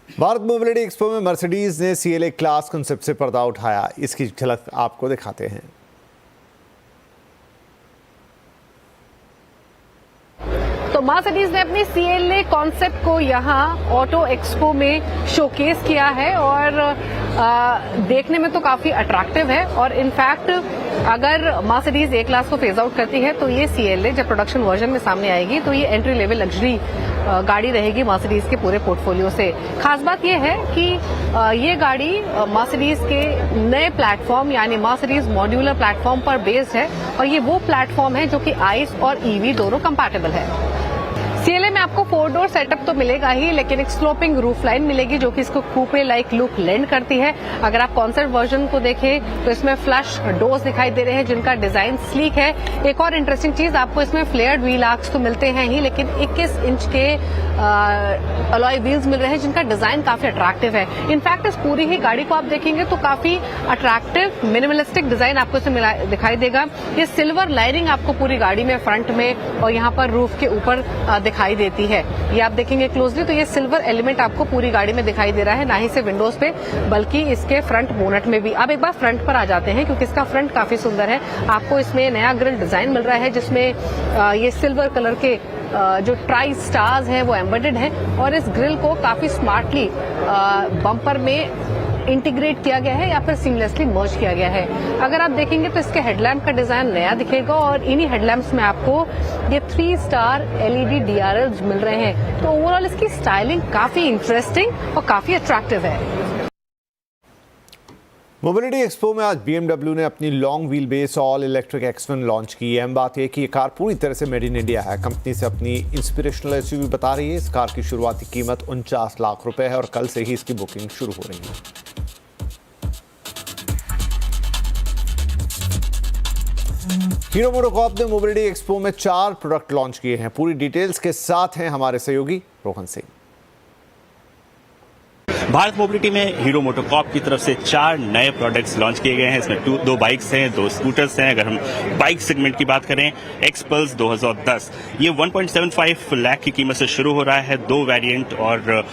Bharat mobility expo में Mercedes ने CLA class concept से पर्दा उठाया। इसकी झलक आपको दिखाते हैं। तो मर्सिडीज ने अपनी CLA कॉन्सेप्ट को यहाँ ऑटो एक्सपो में शोकेस किया है और देखने में तो काफी अट्रैक्टिव है। और इनफैक्ट अगर मर्सिडीज A क्लास को फेज आउट करती है तो ये CLA जब प्रोडक्शन वर्जन में सामने आएगी तो ये एंट्री लेवल लग्जरी गाड़ी रहेगी मर्सिडीज के पूरे पोर्टफोलियो से। खास बात ये है कि ये गाड़ी मर्सिडीज के नए प्लेटफॉर्म यानी मर्सिडीज मॉड्यूलर प्लेटफॉर्म पर बेस्ड है और ये वो प्लेटफॉर्म है जो कि आइस और EV दोनों कंपैटिबल है। CLA में आपको 4 डोर सेटअप तो मिलेगा ही, लेकिन एक स्लोपिंग रूफ लाइन मिलेगी जो कि इसको कूपे लाइक लुक लेंड करती है। अगर आप कॉन्सेप्ट वर्जन को देखें तो इसमें फ्लश डोर्स दिखाई दे रहे हैं जिनका डिजाइन स्लीक है। एक और इंटरेस्टिंग चीज, आपको इसमें फ्लेयर्ड व्हील आर्क्स तो मिलते हैं ही, लेकिन 21 इंच के अलॉय व्हील्स मिल रहे हैं जिनका डिजाइन काफी अट्रैक्टिव है। इनफैक्ट इस पूरी ही गाड़ी को आप देखेंगे तो काफी अट्रैक्टिव मिनिमलिस्टिक डिजाइन आपको इसमें दिखाई देगा। ये सिल्वर लाइनिंग आपको पूरी गाड़ी में फ्रंट में और यहाँ पर रूफ के ऊपर दिखाई देती है। ये आप देखेंगे क्लोजली तो ये सिल्वर एलिमेंट आपको पूरी गाड़ी में दिखाई दे रहा है, ना ही सिर्फ विंडोज पे बल्कि इसके फ्रंट बोनट में भी। अब एक बार फ्रंट पर आ जाते हैं क्योंकि इसका फ्रंट काफी सुंदर है। आपको इसमें नया ग्रिल डिजाइन मिल रहा है जिसमें ये सिल्वर कलर के जो ट्राई स्टार्स हैं वो एम्बेडेड हैं और इस ग्रिल को काफी स्मार्टली बम्पर में इंटीग्रेट किया गया है या फिर सीमलेसली मर्ज किया गया है। अगर आप देखेंगे तो इसके हेडलैम्प का डिजाइन नया दिखेगा और इन्हीं हेडलैम्प्स में आपको ये 3 स्टार LED DRLs मिल रहे हैं। तो ओवरऑल इसकी स्टाइलिंग काफी इंटरेस्टिंग और काफी अट्रैक्टिव है। मोबिलिटी एक्सपो में आज BMW ने अपनी long wheel base all electric X1 launch की। अहम बात यह कि ये कार पूरी तरह से मेड इन इंडिया है। कंपनी से अपनी इंस्पिरेशनल SUV बता रही है। इस कार की शुरुआती कीमत 49 लाख रुपए है और कल से ही इसकी बुकिंग शुरू हो रही है। हीरो मोटोकॉर्प ने मोबिलिटी एक्सपो में 4 प्रोडक्ट लॉन्च किए हैं। पूरी डिटेल्स के साथ हैं हमारे सहयोगी रोहन सिंह। भारत मोबिलिटी में हीरो मोटोकॉर्प की तरफ से 4 नए प्रोडक्ट्स लॉन्च किए गए हैं। इसमें 2 बाइक्स हैं, 2 स्कूटर्स हैं। अगर हम बाइक सेगमेंट की बात करें, एक्सपल्स 2010 ये 1.75 लाख की कीमत से शुरू हो रहा है। 2 वेरिएंट और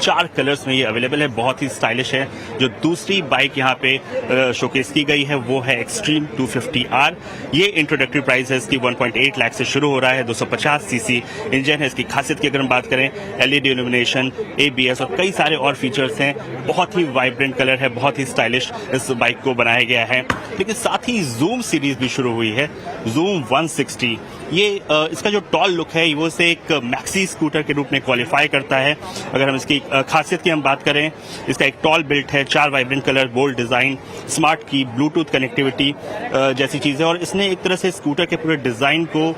4 कलर्स में ये अवेलेबल है। बहुत ही स्टाइलिश है। जो दूसरी बाइक यहाँ पे शोकेस की गई है वो है एक्सट्रीम 250R। ये इंट्रोडक्टरी प्राइस है इसकी 1.8 लाख से शुरू हो रहा है। 250 सीसी इंजन है। इसकी खासियत की अगर हम बात करें, LED इल्यूमिनेशन, ABS और कई सारे और फीचर्स हैं। बहुत ही वाइब्रेंट कलर है, बहुत ही स्टाइलिश इस बाइक को बनाया गया है। लेकिन साथ ही जूम सीरीज भी शुरू हुई है, जूम 160। ये इसका जो टॉल लुक है वो इसे एक मैक्सी स्कूटर के रूप में क्वालिफाई करता है। अगर हम इसकी खासियत की हम बात करें, इसका एक टॉल बिल्ट है, 4 vibrant colour, bold design, smart key, bluetooth connectivity जैसी चीजें, और इसने एक तरह से स्कूटर के पूरे डिजाइन को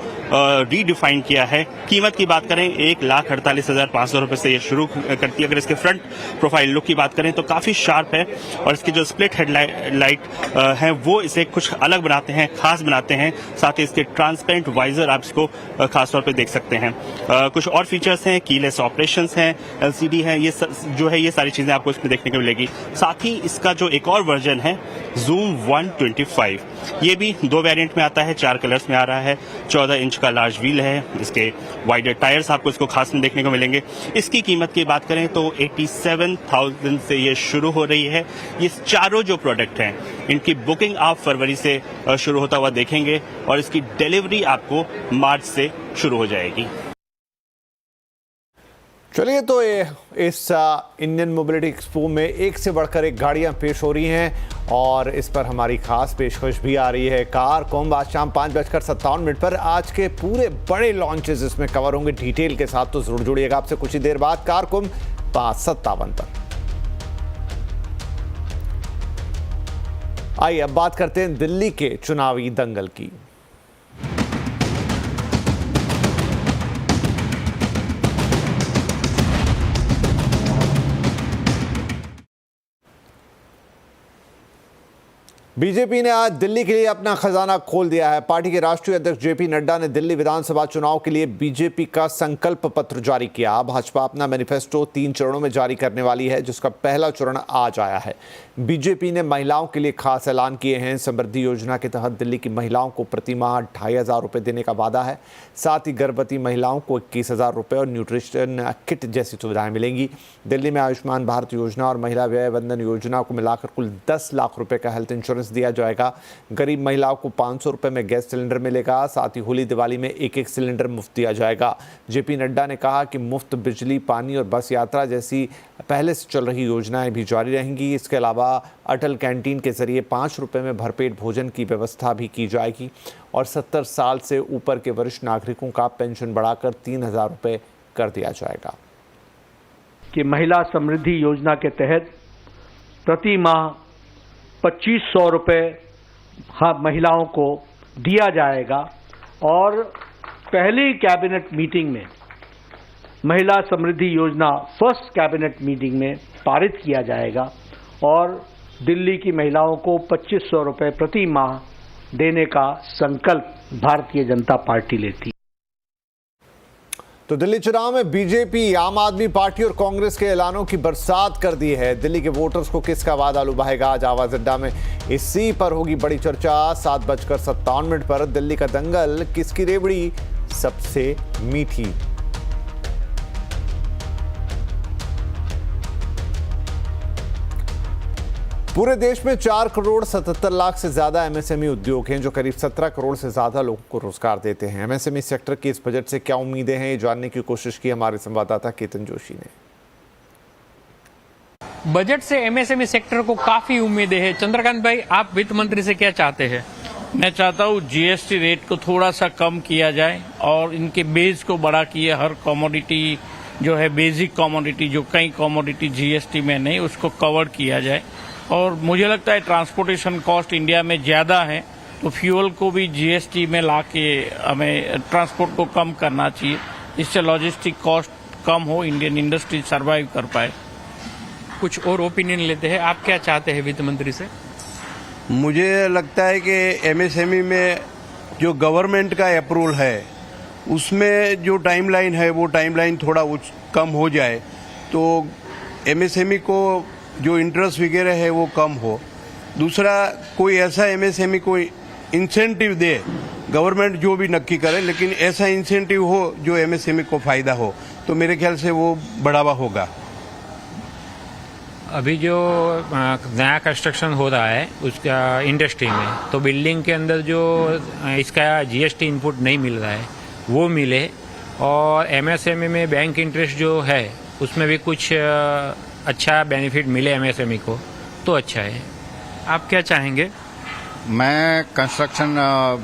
रीडिफाइन किया है। कीमत की बात करें 1,48,500 रुपए से ये शुरू करती है। अगर इसके फ्रंट प्रोफाइल लुक की बात करें तो काफी शार्प है और इसके जो स्प्लिट हेडलाइट हैं वो इसे कुछ अलग बनाते हैं, खास बनाते हैं। साथ ही इसके ट्रांसपेरेंट वाइजर आप इसको खास तौर पे देख सकते हैं। कुछ और फीचर्स हैं, कीलेस ऑपरेशंस हैं, LCD है, ये जो है ये सारी चीजें आपको इसमें देखने को मिलेगी। साथ ही इसका जो एक और वर्जन है जूम 125, ये भी 2 वेरिएंट में आता है, 4 कलर्स में आ रहा है। 14 इंच का लार्ज व्हील है। इसके वाइडर टायर्स आपको इसको खास में देखने को मिलेंगे। इसकी कीमत की बात करें तो 87,000 से ये शुरू हो रही है। ये चारों जो प्रोडक्ट हैं इनकी बुकिंग आप फरवरी से शुरू होता हुआ देखेंगे और इसकी डिलीवरी आपको मार्च से शुरू हो जाएगी। चलिए, तो इस इंडियन मोबिलिटी एक्सपो में एक से बढ़कर एक गाड़ियां पेश हो रही हैं और इस पर हमारी खास पेशकश भी आ रही है। कार कुंभ आज शाम 5:57 पर आज के पूरे बड़े लॉन्चेस इसमें कवर होंगे डिटेल के साथ, तो जरूर जुड़िएगा। आपसे कुछ ही देर बाद कार कुंभ 5:57 पर। आइए अब बात करते हैं दिल्ली के चुनावी दंगल की। बीजेपी ने आज दिल्ली के लिए अपना खजाना खोल दिया है। पार्टी के राष्ट्रीय अध्यक्ष जेपी नड्डा ने दिल्ली विधानसभा चुनाव के लिए बीजेपी का संकल्प पत्र जारी किया। भाजपा अपना मैनिफेस्टो 3 चरणों में जारी करने वाली है, जिसका पहला चरण आज आया है। बीजेपी ने महिलाओं के लिए खास ऐलान किए हैं। समृद्धि योजना के तहत दिल्ली की महिलाओं को प्रति माह 2500 रुपये देने का वादा है। साथ ही गर्भवती महिलाओं को 21,000 रुपये और न्यूट्रिशन किट जैसी सुविधाएं मिलेंगी। दिल्ली में आयुष्मान भारत योजना और महिला व्यय बंधन योजना को मिलाकर कुल 10 लाख रुपए का हेल्थ इंश्योरेंस दिया जाएगा। गरीब महिलाओं को 500 रुपये में गैस सिलेंडर मिलेगा। साथ ही होली दिवाली में एक सिलेंडर मुफ्त दिया जाएगा। जेपी नड्डा ने कहा कि मुफ्त बिजली, पानी और बस यात्रा जैसी पहले से चल रही योजनाएं भी जारी रहेंगी। इसके अलावा अटल कैंटीन के जरिए 5 रुपये में भरपेट भोजन की व्यवस्था भी की जाएगी और 70 साल से ऊपर के वरिष्ठ नागरिकों का पेंशन बढ़ाकर 3,000 रुपये कर दिया जाएगा। कि महिला समृद्धि योजना के तहत प्रति माह 2500 रुपये महिलाओं को दिया जाएगा और पहली कैबिनेट मीटिंग में महिला समृद्धि योजना फर्स्ट कैबिनेट मीटिंग में पारित किया जाएगा और दिल्ली की महिलाओं को 2500 रुपये प्रति माह देने का संकल्प भारतीय जनता पार्टी लेती है। तो दिल्ली चुनाव में बीजेपी, आम आदमी पार्टी और कांग्रेस के ऐलानों की बरसात कर दी है। दिल्ली के वोटर्स को किसका वादा लुभाएगा, आज आवाज अड्डा में इसी पर होगी बड़ी चर्चा। 7:57 पर दिल्ली का दंगल, किसकी रेवड़ी सबसे मीठी। पूरे देश में 4 करोड़ 77 लाख से ज्यादा एमएसएमई उद्योग हैं, जो करीब 17 करोड़ से ज्यादा लोगों को रोजगार देते हैं। एमएसएमई सेक्टर की इस बजट से क्या उम्मीदें हैं, ये जानने की कोशिश की हमारे संवाददाता केतन जोशी ने। बजट से एमएसएमई सेक्टर को काफी उम्मीदें हैं। चंद्रकांत भाई, आप वित्त मंत्री से क्या चाहते हैं? मैं चाहता हूँ जीएसटी रेट को थोड़ा सा कम किया जाए और इनके बेस को बढ़ा किए हर कमोडिटी जो है बेसिक कमोडिटी, जो कई कमोडिटी जीएसटी में नहीं, उसको कवर किया जाए। और मुझे लगता है ट्रांसपोर्टेशन कॉस्ट इंडिया में ज्यादा है, तो फ्यूल को भी जीएसटी में लाके हमें ट्रांसपोर्ट को कम करना चाहिए, इससे लॉजिस्टिक कॉस्ट कम हो, इंडियन इंडस्ट्री सरवाइव कर पाए। कुछ और ओपिनियन लेते हैं, आप क्या चाहते हैं वित्त मंत्री से? मुझे लगता है कि एमएसएमई में जो गवर्नमेंट का अप्रूवल है उसमें जो टाइमलाइन है वो टाइमलाइन थोड़ा कम हो जाए तो एमएसएमई को जो इंटरेस्ट वगैरह है वो कम हो। दूसरा, कोई ऐसा एमएसएमई कोई इंसेंटिव दे, गवर्नमेंट जो भी नक्की करे, लेकिन ऐसा इंसेंटिव हो जो एमएसएमई को फायदा हो, तो मेरे ख्याल से वो बढ़ावा होगा। अभी जो नया कंस्ट्रक्शन हो रहा है उसका इंडस्ट्री में, तो बिल्डिंग के अंदर जो इसका जीएसटी इनपुट नहीं मिल रहा है वो मिले, और एमएसएमई में बैंक इंटरेस्ट जो है उसमें भी कुछ अच्छा बेनिफिट मिले एमएसएमई को, तो अच्छा है। आप क्या चाहेंगे? मैं कंस्ट्रक्शन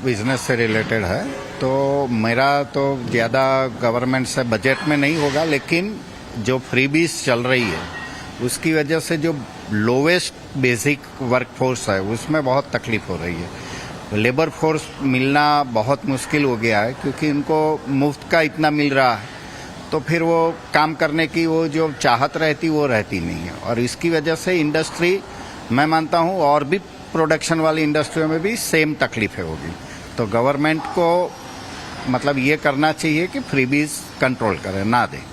बिजनेस से रिलेटेड है, तो मेरा तो ज़्यादा गवर्नमेंट से बजट में नहीं होगा, लेकिन जो फ्रीबीज चल रही है उसकी वजह से जो लोवेस्ट बेसिक वर्कफोर्स है उसमें बहुत तकलीफ हो रही है। लेबर फोर्स मिलना बहुत मुश्किल हो गया है, क्योंकि उनको मुफ्त का इतना मिल रहा है, तो फिर वो काम करने की वो जो चाहत रहती वो रहती नहीं है। और इसकी वजह से इंडस्ट्री, मैं मानता हूँ और भी प्रोडक्शन वाली इंडस्ट्रियों में भी सेम तकलीफें होगी। तो गवर्नमेंट को मतलब ये करना चाहिए कि फ्रीबीज कंट्रोल करे, ना दे।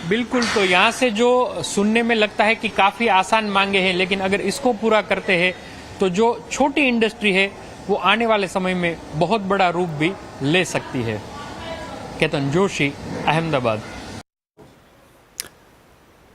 बिल्कुल। तो यहाँ से जो सुनने में लगता है कि काफी आसान मांगे हैं, लेकिन अगर इसको पूरा करते हैं तो जो छोटी इंडस्ट्री है वो आने वाले समय में बहुत बड़ा रूप भी ले सकती है। केतन जोशी, अहमदाबाद।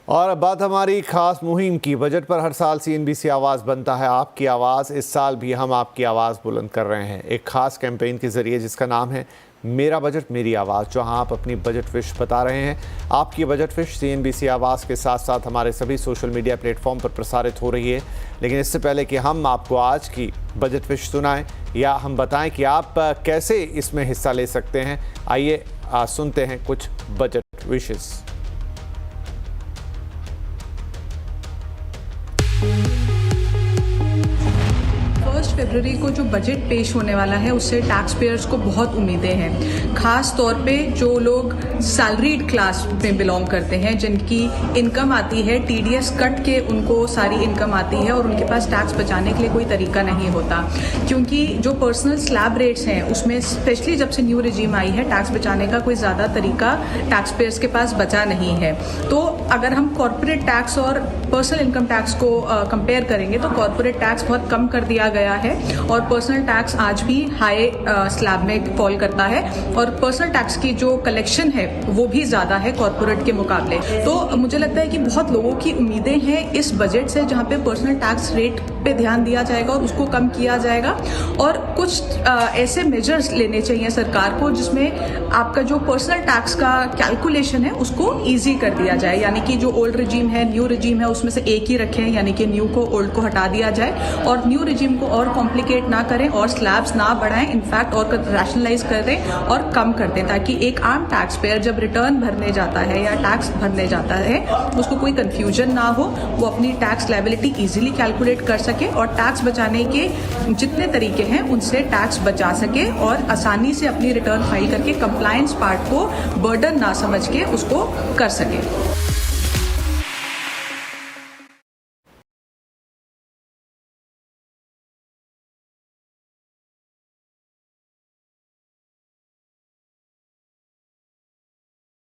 और अब बात हमारी खास मुहिम की। बजट पर हर साल सीएनबीसी आवाज़ बनता है, आपकी आवाज़। इस साल भी हम आपकी आवाज़ बुलंद कर रहे हैं एक खास कैंपेन के जरिए, जिसका नाम है मेरा बजट मेरी आवाज़, जहां आप अपनी बजट विश बता रहे हैं। आपकी बजट विश सीएनबीसी आवाज़ के साथ साथ हमारे सभी सोशल मीडिया प्लेटफॉर्म पर प्रसारित हो रही है। लेकिन इससे पहले कि हम आपको आज की बजट विश सुनाएं या हम बताएं कि आप कैसे इसमें हिस्सा ले सकते हैं, आइए सुनते हैं कुछ बजट विशेस। फरवरी को जो बजट पेश होने वाला है उससे टैक्स पेयर्स को बहुत उम्मीदें हैं। खास तौर पे जो लोग सैलरीड क्लास में बिलोंग करते हैं, जिनकी इनकम आती है टीडीएस कट के, उनको सारी इनकम आती है और उनके पास टैक्स बचाने के लिए कोई तरीका नहीं होता, क्योंकि जो पर्सनल स्लैब रेट्स हैं उसमें स्पेशली जब से न्यू रिजीम आई है टैक्स बचाने का कोई ज़्यादा तरीका टैक्स पेयर्स के पास बचा नहीं है। तो अगर हम कॉर्पोरेट टैक्स और पर्सनल इनकम टैक्स को कंपेयर करेंगे तो कॉर्पोरेट टैक्स बहुत कम कर दिया गया है और पर्सनल टैक्स आज भी हाई स्लैब में फॉल करता है और पर्सनल टैक्स की जो कलेक्शन है वो भी ज़्यादा है कॉर्पोरेट के मुकाबले। तो मुझे लगता है कि बहुत लोगों की उम्मीदें हैं इस बजट से, जहाँ पे पर्सनल टैक्स रेट पे ध्यान दिया जाएगा और उसको कम किया जाएगा और कुछ ऐसे मेजर्स लेने चाहिए सरकार को जिसमें आपका जो पर्सनल टैक्स का कैलकुलेशन है उसको ईजी कर दिया जाए, यानी कि जो ओल्ड रिजीम है न्यू रिजीम है उसमें से एक ही रखें, यानी कि न्यू को ओल्ड को हटा दिया जाए और न्यू रिजीम को और कॉम्प्लिकेट ना करें और स्लैब्स ना बढ़ाएं, इनफैक्ट और रैशनलाइज कर दें और कम कर दें, ताकि एक आम टैक्स पेयर जब रिटर्न भरने जाता है या टैक्स भरने जाता है उसको कोई कंफ्यूजन ना हो, वो अपनी टैक्स लायबिलिटी इजीली कैलकुलेट कर सके और टैक्स बचाने के जितने तरीके हैं उनसे टैक्स बचा सके और आसानी से अपनी रिटर्न फाइल करके कंप्लायंस पार्ट को बर्डन ना समझ के उसको कर सके।